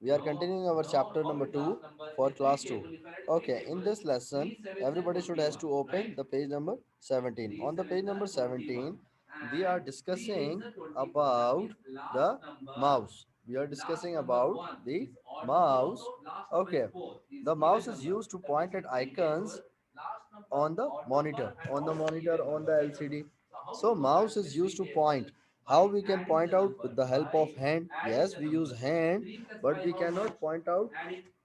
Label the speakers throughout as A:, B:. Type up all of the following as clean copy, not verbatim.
A: We are continuing our chapter number 2 for class 2. Okay, in this lesson, everybody should has to open the page number 17. On the page number 17, we are discussing about the mouse. We are discussing about the mouse. Okay, the mouse is used to point at icons on the monitor, on the LCD. So mouse is used to point. How we can point out? With the help of hand. Yes, we use hand, but we cannot point out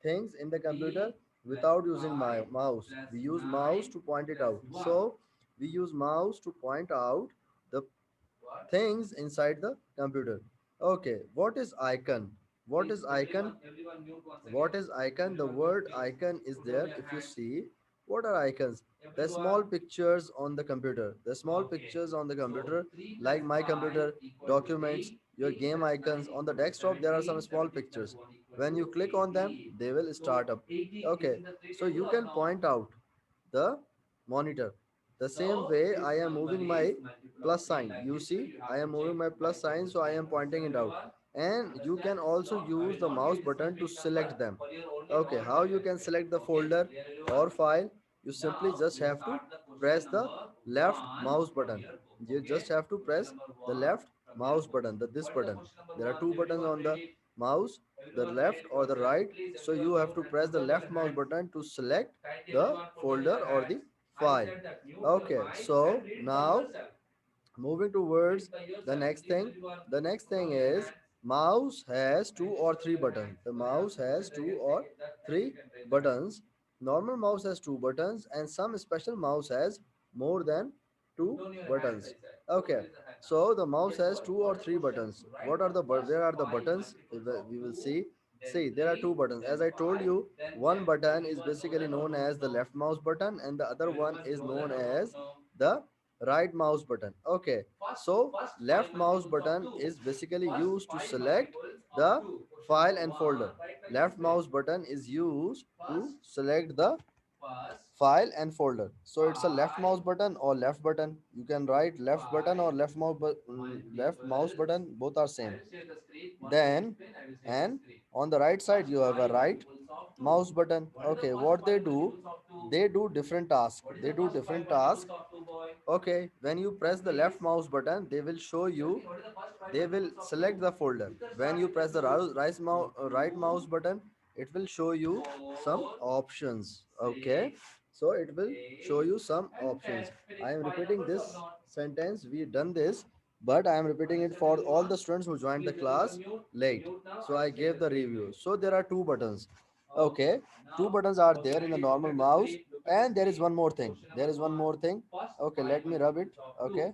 A: things in the computer without using my mouse. We use mouse to point it out. So we use mouse to point out the things inside the computer. Okay, what is icon? What is icon? What is icon? The word icon is there. If you see, what are icons? The small pictures on the computer. The small pictures on the computer, like my computer, documents, your game icons. On the desktop, there are some small pictures. When you click on them, they will start up. Okay, so you can point out the monitor. The same way I am moving my plus sign. You see, I am moving my plus sign, so I am pointing it out. And you can also use the mouse button to select them. Okay, how you can select the folder or file? You simply just have to press the left mouse button. You just have to press the left mouse button, this button. There are two buttons on the mouse, the left or the right. So you have to press the left mouse button to select the folder or the file. Okay, so now moving towards the next thing is mouse has two or three buttons. The mouse has two or three buttons. Normal mouse has two buttons, and some special mouse has more than two buttons. Okay, so the mouse has two or three buttons. What are the where are the buttons? We will see. See, there are two buttons. As I told you, one button is basically known as the left mouse button, and the other one is known as the right mouse button. Okay, so left mouse button is basically used to select the file and folder. Left mouse button is used to select the file and folder. So it's a left mouse button or left button. You can write left button or left mouse button, both are same. Then, and on the right side you have a right mouse button. Okay, what they do, they do different tasks. They do different tasks. Okay, when you press the left mouse button, they will show you, they will select the folder. When you press the right mouse button, it will show you some options. Okay, so it will show you some options. I am repeating this sentence. We done this, but I am repeating it for all the students who joined the class late. So I gave the review. So there are two buttons. Okay, two buttons are there in the normal mouse, and there is one more thing. There is one more thing. Okay, let me rub it. Okay,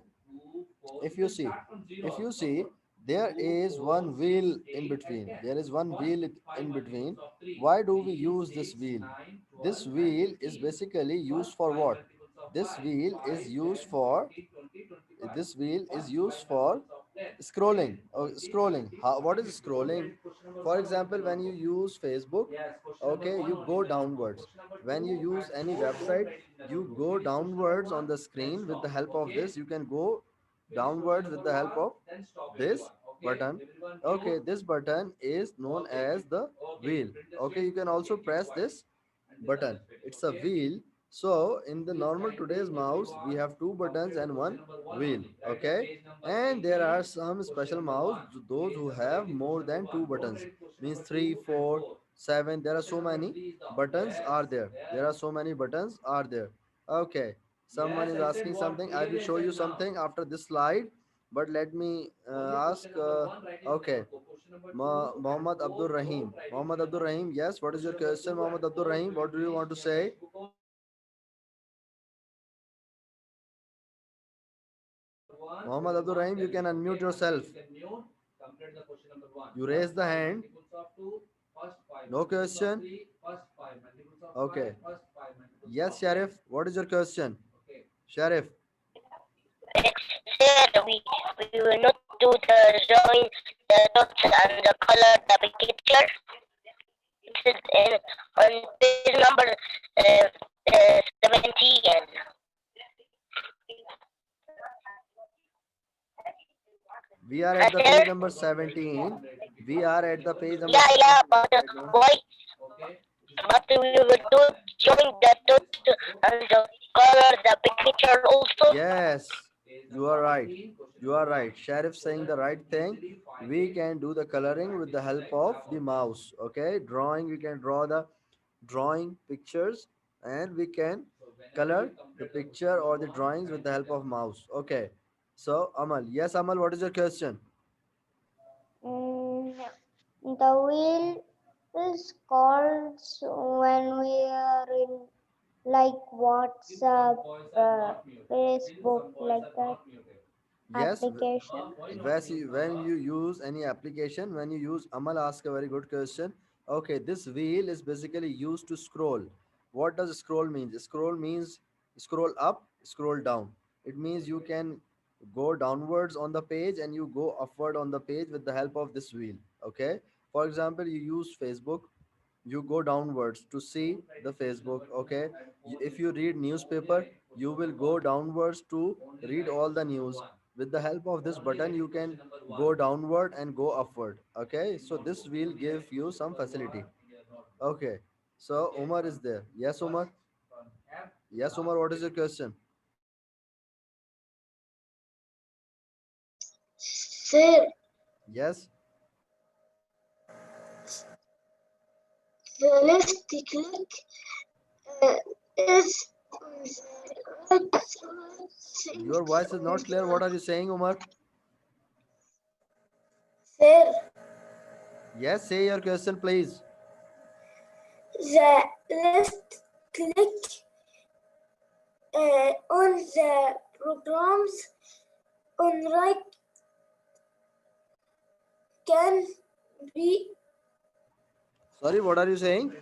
A: if you see, if you see, there is one wheel in between. There is one wheel in between. Why do we use this wheel? This wheel is basically used for what? This wheel is used for, this wheel is used for scrolling. Oh, scrolling. How, what is scrolling? For example, when you use Facebook, okay, you go downwards. When you use any website, you go downwards on the screen. With the help of this, you can go downwards with the help of this button. Okay, this button is known as the wheel. Okay, you can also press this button. It's a wheel. So in the normal today's mouse, we have two buttons and one wheel. Okay, and there are some special mouse, those who have more than two buttons, means three, four, seven. There are so many buttons are there. There are so many buttons are there. Okay, someone is asking something. I will show you something after this slide, but let me ask. Okay, Mohammad Abdul Rahim. Mohammad Abdul Rahim, yes. What is your question, Mohammad Abdul Rahim? What do you want to say? Mohammad Abdul Rahim, you can unmute yourself. You raise the hand. No question. Okay. Yes, Sharif. What is your question? Sharif.
B: Said we will not do the join the dots and the color the picture. It is in on page number 17.
A: We are at the page number 17. We are at the page number
B: Yeah,
A: 17
B: but
A: right now.
B: why? But we will do join the text and the color the picture also.
A: Yes, you are right. You are right. Sheriff saying the right thing. We can do the coloring with the help of the mouse. Okay, drawing, we can draw the drawing pictures, and we can color the picture or the drawings with the help of mouse. Okay, so Amal, yes, Amal, what is your question?
C: Mm, the wheel is called when we are in like WhatsApp, Facebook, like that
A: Yes,
C: application.
A: when you use any application, when you use, Amal ask a very good question. Okay, this wheel is basically used to scroll. What does scroll mean? Scroll means scroll up, scroll down. It means you can go downwards on the page and you go upward on the page with the help of this wheel. Okay, for example, you use Facebook, you go downwards to see the Facebook. Okay, if you read newspaper, you will go downwards to read all the news. With the help of this button, you can go downward and go upward. Okay, so this will give you some facility. Okay, so Umar is there. Yes, Umar. Yes, Umar, what is your question?
D: Sir,
A: Yes.
D: the left click uh, is on the right side.
A: Your voice is not clear. What are you saying, Umar?
D: Sir,
A: Yes, say your question, please.
D: the left click on the programs on right can be
A: Sorry, what are you saying?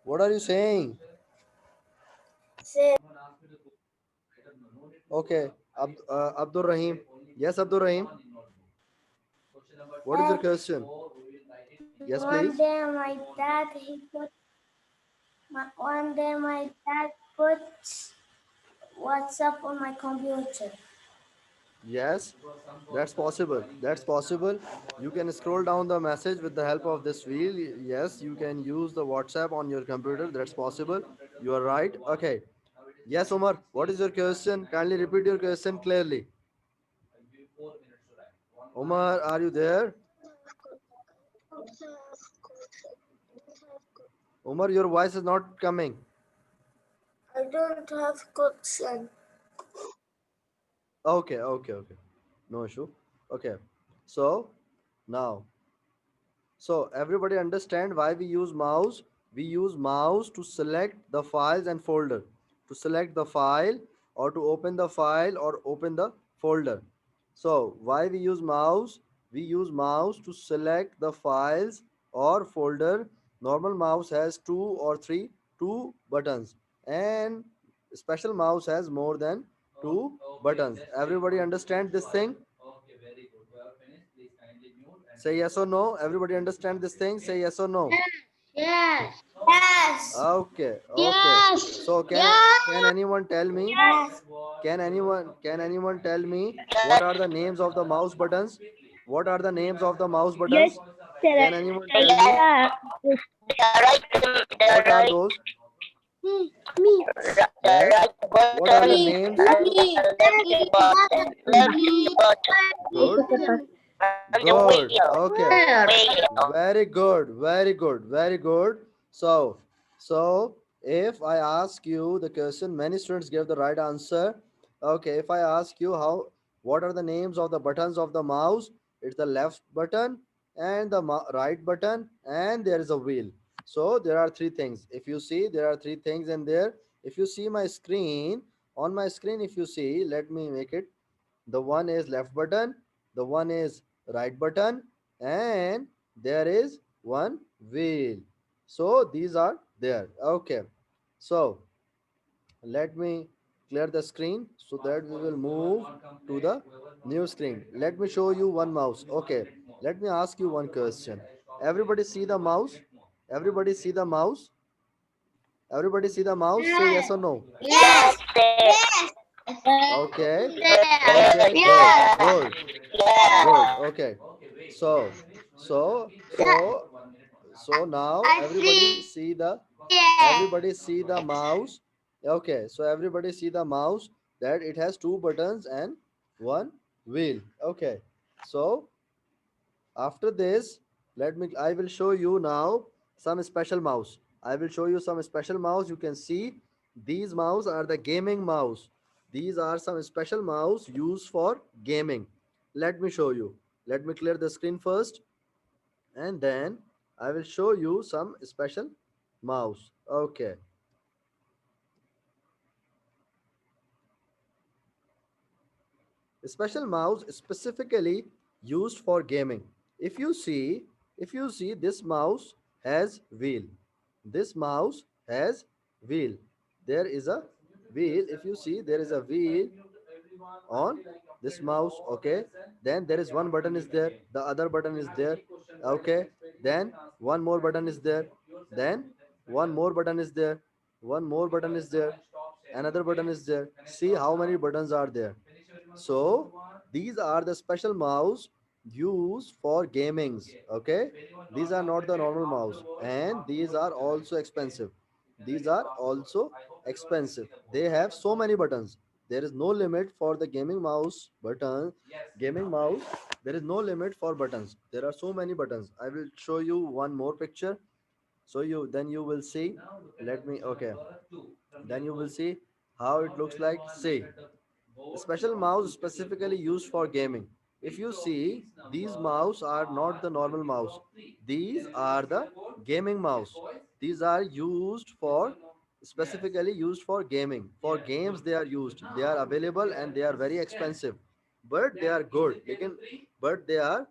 A: What are you saying?
D: said.
A: Okay, Abdul Rahim. Yes, Abdul Rahim. What is your question? Yes,
C: One
A: please.
C: day my dad one day my dad puts WhatsApp on my computer.
A: Yes, that's possible. That's possible. You can scroll down the message with the help of this wheel. Yes, you can use the WhatsApp on your computer. That's possible. You are right. Okay. Yes, Omar. What is your question? Kindly repeat your question clearly. Omar, are you there? Omar, your voice is not coming.
D: I don't have question.
A: Okay, okay, okay. No issue. Okay. So now, so everybody understand why we use mouse? We use mouse to select the files and folder. To select the file or to open the file or open the folder. So why we use mouse? We use mouse to select the files or folder. Normal mouse has two buttons, and special mouse has more than two buttons. Everybody understand this thing? Say yes or no. Everybody understand this thing? Say yes or no.
C: Yes.
D: Yes.
A: Okay, okay.
C: Yes.
A: So can anyone tell me?
D: Yes.
A: Can anyone tell me what are the names of the mouse buttons? What are the names of the mouse
C: Yes,
A: buttons?
C: sir.
A: Can anyone tell me
B: Yeah,
A: what
B: the
A: are
B: right,
A: those?
C: Me.
B: the
A: Yes.
B: right
A: What are the
B: button
A: names?
B: and the left
A: Good.
B: button and the
A: Good.
B: wheel.
A: Okay.
B: Wheel.
A: Very good. Very good. Very good. So if I ask you the question, many students gave the right answer. Okay. If I ask you what are the names of the buttons of the mouse? It's the left button and the right button, and there is a wheel. So there are three things. If you see, there are three things in there. If you see my screen, on my screen, if you see, let me make it. The one is left button, the one is right button, and there is one wheel. So these are there. Okay, so let me clear the screen so that we will move to the new screen. Let me show you one mouse. Okay, let me ask you one question. Everybody see the mouse? Everybody see the mouse? Everybody see the mouse? Say yes or no.
C: Yes.
B: Yes, sir.
D: Yes.
A: Okay.
B: Yes.
A: Okay.
C: Yes.
A: Good. Good.
B: Yeah.
A: Good. Okay. So, so, so, so now
C: I see it.
A: everybody see the mouse. Okay. So everybody see the mouse that it has two buttons and one wheel. Okay. So after this, I will show you now some special mouse. I will show you some special mouse. You can see these mouse are the gaming mouse. These are some special mouse used for gaming. Let me show you. Let me clear the screen first, and then I will show you some special mouse. Okay. Special mouse specifically used for gaming. If you see, if you see, this mouse has wheel. This mouse has wheel. There is a wheel. If you see, there is a wheel on this mouse. Okay, then there is one button is there, the other button is there. Okay, then one more button is there, then one more button is there, one more button is there, another button is there. See how many buttons are there. So these are the special mouse used for gamings. Okay, these are not the normal mouse, and these are also expensive. These are also expensive. They have so many buttons. There is no limit for the gaming mouse button. Gaming mouse, there is no limit for buttons. There are so many buttons. I will show you one more picture. So you will see. Let me, okay. Then you will see how it looks like. See, special mouse specifically used for gaming. If you see, these mouse are not the normal mouse. These are the gaming mouse. These are used for specifically used for gaming. For games they are used. They are available and they are very expensive. But they are good. But they are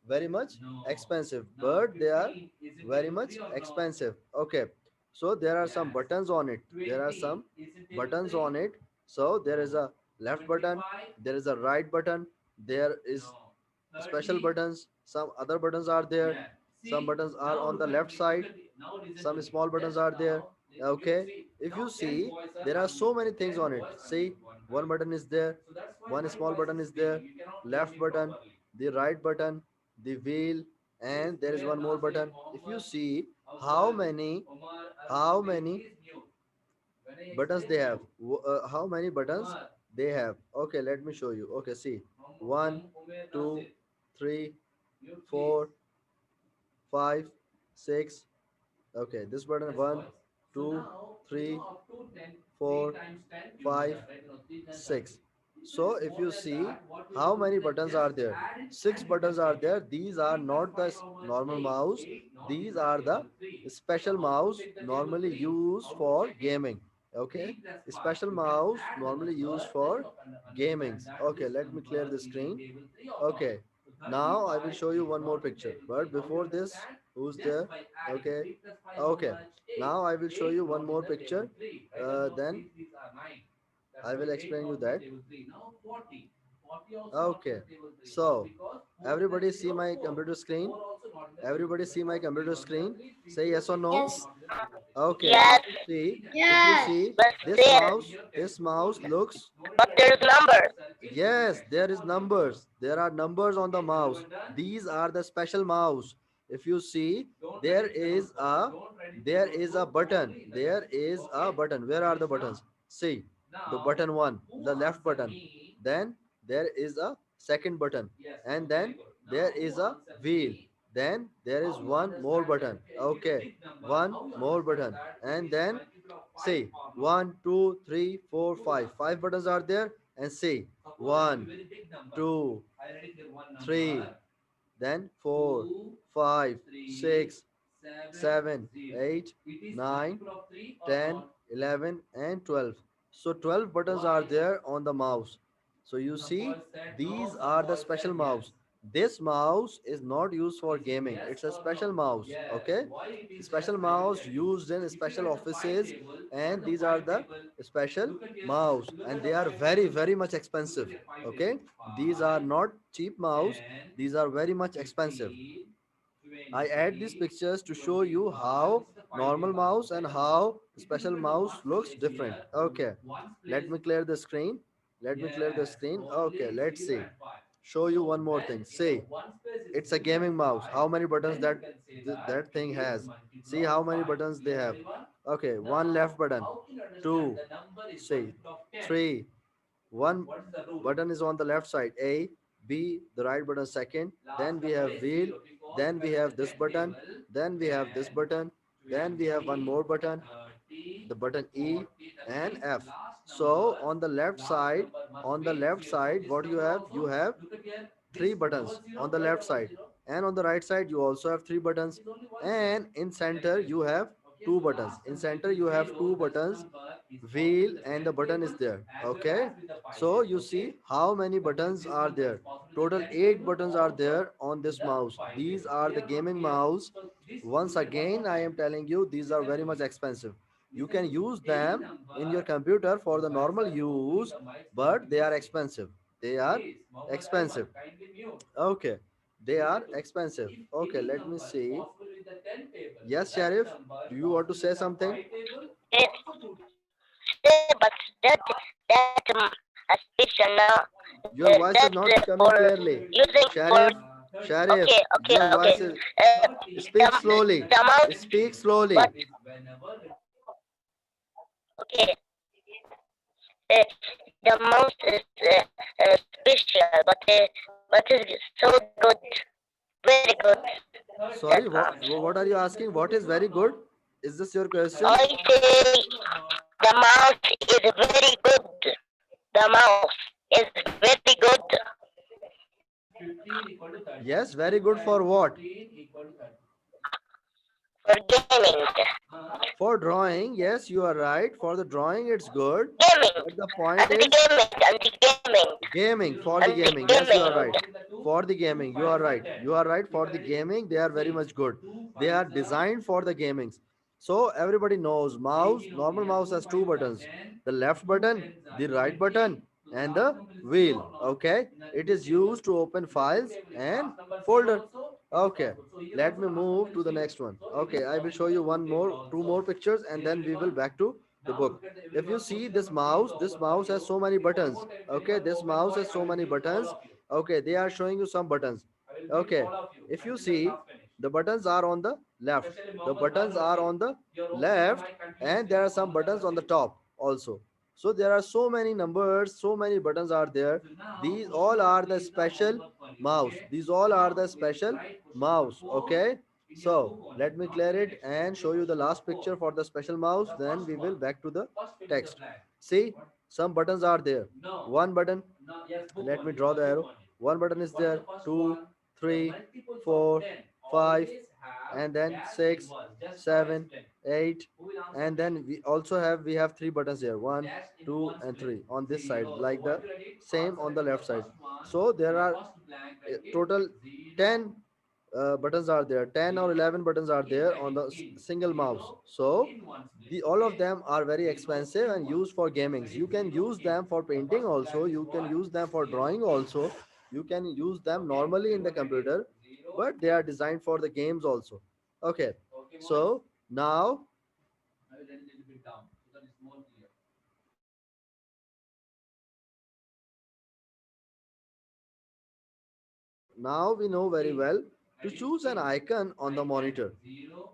A: very much expensive. But they are very much expensive. Okay. So there are some buttons on it. There are some buttons on it. So there is a left button, there is a right button, there is special buttons, some other buttons are there, some buttons are on the left side, some small buttons are there. Okay, if you see, there are so many things on it. See, one button is there, one small button is there, left button, the right button, the wheel, and there is one more button. If you see how many buttons they have, how many buttons they have. Okay, let me show you. Okay, see, one, two, three, four, five, six. Okay, this button, one, two, three, four, five, six. So if you see how many buttons are there, six buttons are there. These are not the normal mouse. These are the special mouse normally used for gaming. Okay, special mouse normally used for gaming. Okay, let me clear the screen. Okay, now I will show you one more picture. But before this, who's there? Okay, okay. Now I will show you one more picture. Then I will explain you that. Okay. So everybody see my computer screen? Everybody see my computer screen? Say yes or no.
C: Yes.
A: Okay.
B: Yes.
A: See, if you
C: Yes.
A: see,
B: But there.
A: this mouse looks.
B: But there's numbers.
A: Yes, there is numbers. There are numbers on the mouse. These are the special mouse. If you see, there is a there is a button. There is a button. Where are the buttons? See, the button one, the left button. Then there is a second button, and then there is a wheel. Then there is one more button. Okay, one more button, and then see, one, two, three, four, five. Five buttons are there, and see, one, two, three, then four, five, six, 7, 8, 9, 10, 11, and 12. So 12 buttons are there on the mouse. So you see, these are the special mouse. This mouse is not used for gaming. It's a special mouse. Okay, special mouse used in special offices, and these are the special mouse, and they are very much expensive. Okay, these are not cheap mouse. These are very much expensive. I add these pictures to show you how normal mouse and how special mouse looks different. Okay, let me clear the screen. Let me clear the screen. Okay, let's see. Show you one more thing. See, it's a gaming mouse. How many buttons that thing has? See how many buttons they have. Okay, one left button, two, say, three. One button is on the left side, A, B, the right button second. Then we have wheel. Then we have this button. Then we have this button. Then we have one more button, the button E and F. So on the left side, what you have? You have three buttons on the left side, and on the right side you also have three buttons, and in center you have two buttons. In center you have two buttons, wheel, and the button is there. Okay, so you see how many buttons are there. Total 8 buttons are there on this mouse. These are the gaming mouse. Once again I am telling you, these are very much expensive. You can use them in your computer for the normal use, but they are expensive. They are expensive. Okay, they are expensive. Okay, let me see. Yes, Sheriff, do you want to say something?
B: It, but that a special now.
A: Your voice is
B: That's
A: not coming
B: for
A: clearly.
B: using for.
A: Sheriff, Sheriff,
B: Okay, okay,
A: your
B: okay.
A: voice is.
B: Uh,
A: Speak slowly.
B: the amount.
A: Speak slowly.
B: What? Okay. Uh, the mouse is special, but it's so good, very good.
A: Sorry,
B: That's all.
A: what are you asking? What is very good? Is this your question?
B: I say the mouse is very good. The mouse is very good
A: Yes, very good for what?
B: for gaming.
A: For drawing, yes, you are right. For the drawing, it's good.
B: Gaming.
A: But the point is
B: And the gaming.
A: gaming, for the
B: And the
A: gaming. Yes, you are right.
B: gaming.
A: For the gaming, you are right. You are right. For the gaming, they are very much good. They are designed for the gamings. So everybody knows mouse, normal mouse has two buttons. The left button, the right button, and the wheel. Okay. It is used to open files and folder. Okay. Let me move to the next one. Okay. I will show you two more pictures, and then we will back to the book. If you see this mouse has so many buttons. Okay, this mouse has so many buttons. Okay, they are showing you some buttons. Okay, if you see, the buttons are on the left, the buttons are on the left, and there are some buttons on the top also. So there are so many numbers, so many buttons are there. These all are the special mouse. These all are the special mouse. Okay, so let me clear it and show you the last picture for the special mouse. Then we will back to the text. See, some buttons are there. One button, let me draw the arrow. One button is there, two, three, four, five, and then six, seven, eight, and then we have three buttons here, one, two, and three on this side, like the same on the left side. So there are total 10 buttons are there, 10 or 11 buttons are there on the single mouse. So the all of them are very expensive and used for gamings. You can use them for painting also, you can use them for drawing also, you can use them normally in the computer, but they are designed for the games also. Okay, so now we know very well. To choose an icon on the monitor,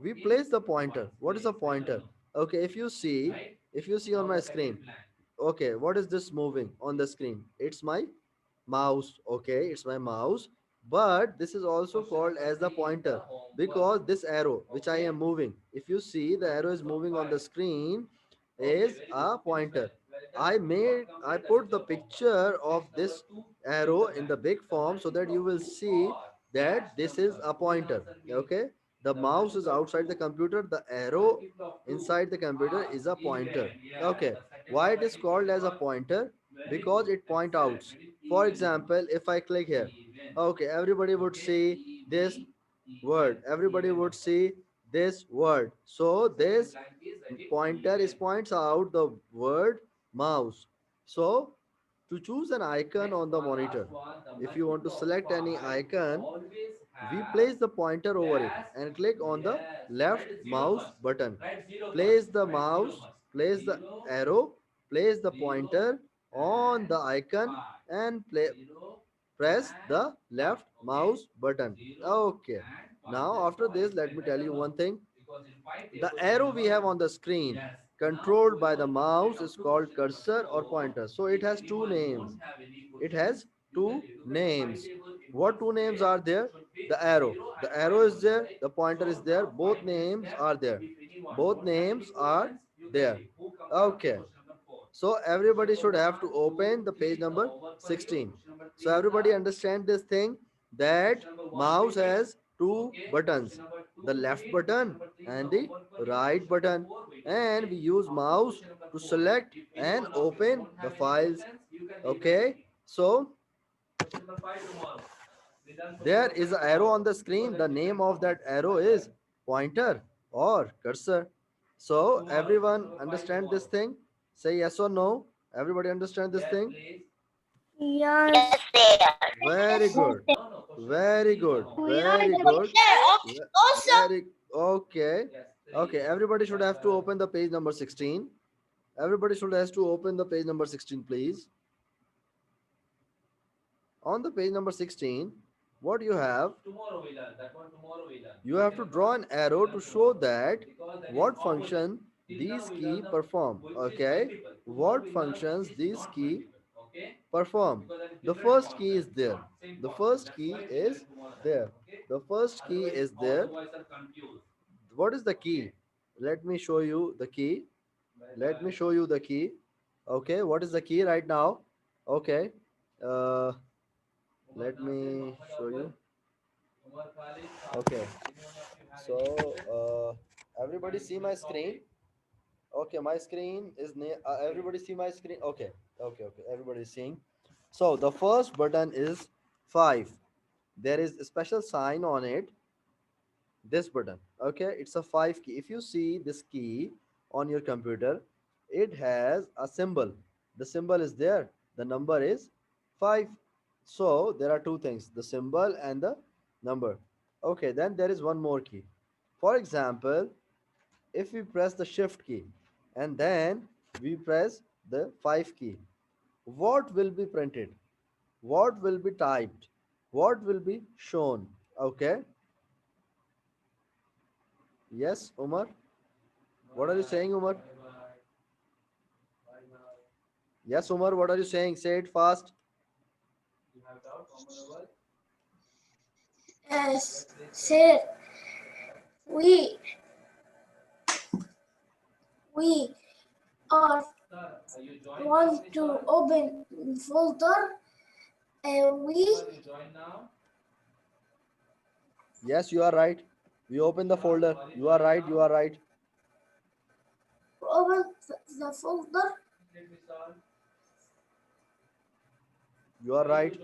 A: we place the pointer. What is a pointer? Okay, if you see on my screen, okay, what is this moving on the screen? It's my mouse. Okay, it's my mouse, but this is also called as the pointer, because this arrow which I am moving, if you see the arrow is moving on the screen, is a pointer. I put the picture of this arrow in the big form so that you will see that this is a pointer. Okay, the mouse is outside the computer, the arrow inside the computer is a pointer. Okay, why it is called as a pointer? Because it point out. For example, if I click here, okay, everybody would see this word, everybody would see this word. So this pointer is points out the word mouse. So to choose an icon on the monitor, if you want to select any icon, we place the pointer over it and click on the left mouse button. Place the mouse, place the arrow, place the pointer on the icon and press the left mouse button. Okay. Now after this, let me tell you one thing. The arrow we have on the screen controlled by the mouse is called cursor or pointer. So it has two names. It has two names. What two names are there? The arrow. The arrow is there. The pointer is there. Both names are there. Both names are there. Okay. So everybody should have to open the page number 16. So everybody understand this thing that mouse has two buttons, the left button and the right button, and we use mouse to select and open the files. Okay, so there is an arrow on the screen. The name of that arrow is pointer or cursor. So everyone understand this thing? Say yes or no. Everybody understand this thing?
C: Yes.
B: Yes, there.
A: Very good. Very good.
C: We are
A: Very
C: the
A: good. Very okay. Okay. Everybody should have to open the page number 16. Everybody should have to open the page number 16, please. On the page number 16, what you have? You have to draw an arrow to show that what function these key perform. Okay, what functions these key perform. The first key is there. The first key is there. The first key is there. What is the key? Let me show you the key. Let me show you the key. Okay, what is the key right now? Okay, uh, let me show you. Okay, so everybody see my screen. Okay, my screen is everybody see my screen. Okay, okay, everybody is seeing. So the first button is 5. There is a special sign on it. This button. Okay, it's a 5 key. If you see this key on your computer, it has a symbol. The symbol is there. The number is 5. So there are two things, the symbol and the number. Okay, then there is one more key. For example, if we press the shift key and then we press the 5 key, what will be printed? What will be typed? What will be shown? Okay. Yes, Umar. What are you saying, Umar? Yes, Umar. What are you saying? Say it fast.
D: Yes. Sir, we we are want to open folder. We
A: Yes, you are right. We open the folder. You are right. You are right.
D: open the folder.
A: You are right.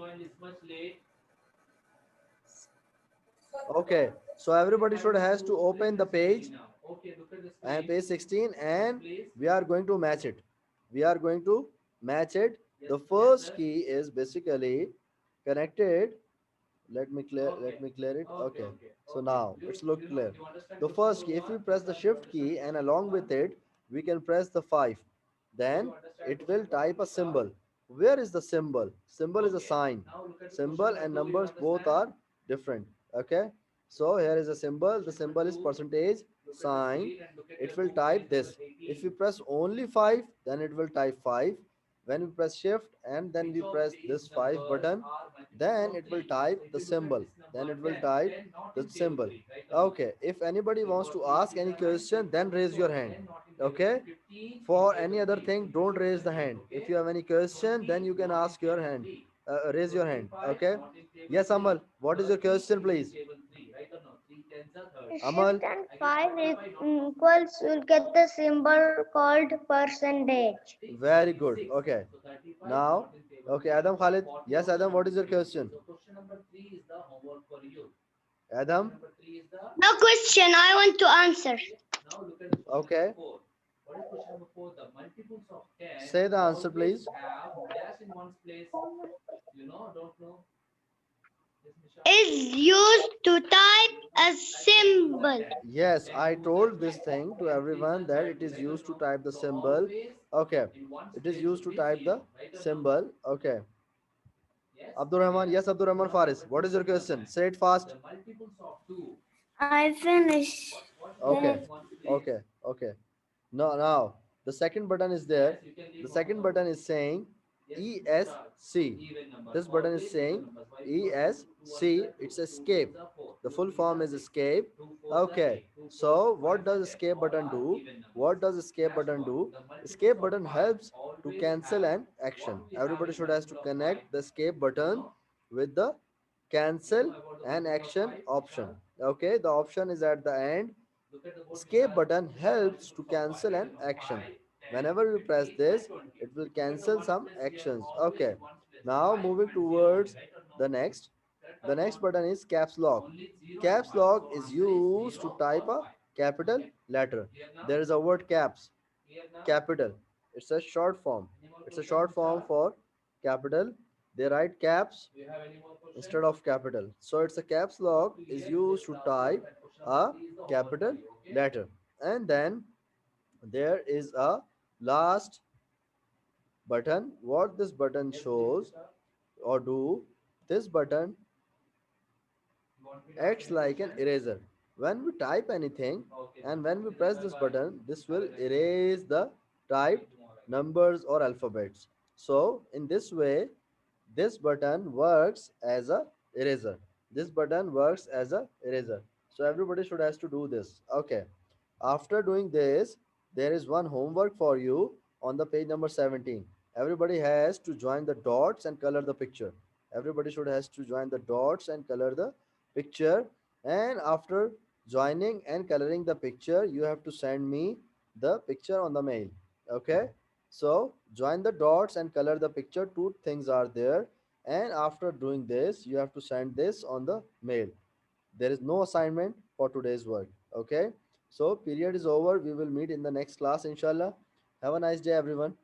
A: Okay. So everybody should has to open the page and page 16, and we are going to match it. We are going to match it. The first key is basically connected. Let me clear it. Okay, so now it's look clear. The first key, if we press the shift key and along with it we can press the 5, then it will type a symbol. Where is the symbol? Symbol is a sign. Symbol and numbers both are different. Okay, so here is a symbol. The symbol is percentage sign. It will type this. If you press only 5, then it will type 5. When we press shift and then we press this 5 button, then it will type the symbol. Then it will type the symbol. Okay, if anybody wants to ask any question, then raise your hand. Okay, for any other thing, don't raise the hand. If you have any question, then you can ask your hand. Raise your hand. Okay, yes, Amal, what is your question, please? Amal.
C: shift and 5 equals, you'll get the symbol called percentage.
A: Very good. Okay, now, okay, Adam Khalid. Yes, Adam, what is your question? Adam.
C: No question, I want to answer.
A: Okay, say the answer, please.
C: is used to type a symbol.
A: Yes, I told this thing to everyone that it is used to type the symbol. Okay, it is used to type the symbol. Okay, Abdurrahman. Yes, Abdurrahman Faris. What is your question? Say it fast.
C: I finished
A: Okay,
C: that.
A: okay, okay. No, now the second button is there. The second button is saying ESC. This button is saying ESC. It's escape. The full form is escape. Okay. So what does escape button do? What does escape button do? Escape button helps to cancel an action. Everybody should has to connect the escape button with the cancel an action option. Okay. The option is at the end. Escape button helps to cancel an action. Whenever we press this, it will cancel some actions. Okay. Now moving towards the next. The next button is caps lock. Caps lock is used to type a capital letter. There is a word caps, capital. It's a short form. It's a short form for capital. They write caps instead of capital. So it's a caps lock is used to type a capital letter. And then there is a last button. What this button shows or do, this button acts like an eraser. When we type anything and when we press this button, this will erase the typed numbers or alphabets. So in this way, this button works as a eraser. This button works as a eraser. So everybody should has to do this. Okay. After doing this, there is one homework for you on the page number 17. Everybody has to join the dots and color the picture. Everybody should has to join the dots and color the picture. And after joining and coloring the picture, you have to send me the picture on the mail. Okay. So join the dots and color the picture. Two things are there. And after doing this, you have to send this on the mail. There is no assignment for today's work. Okay. So period is over. We will meet in the next class, inshallah. Have a nice day, everyone.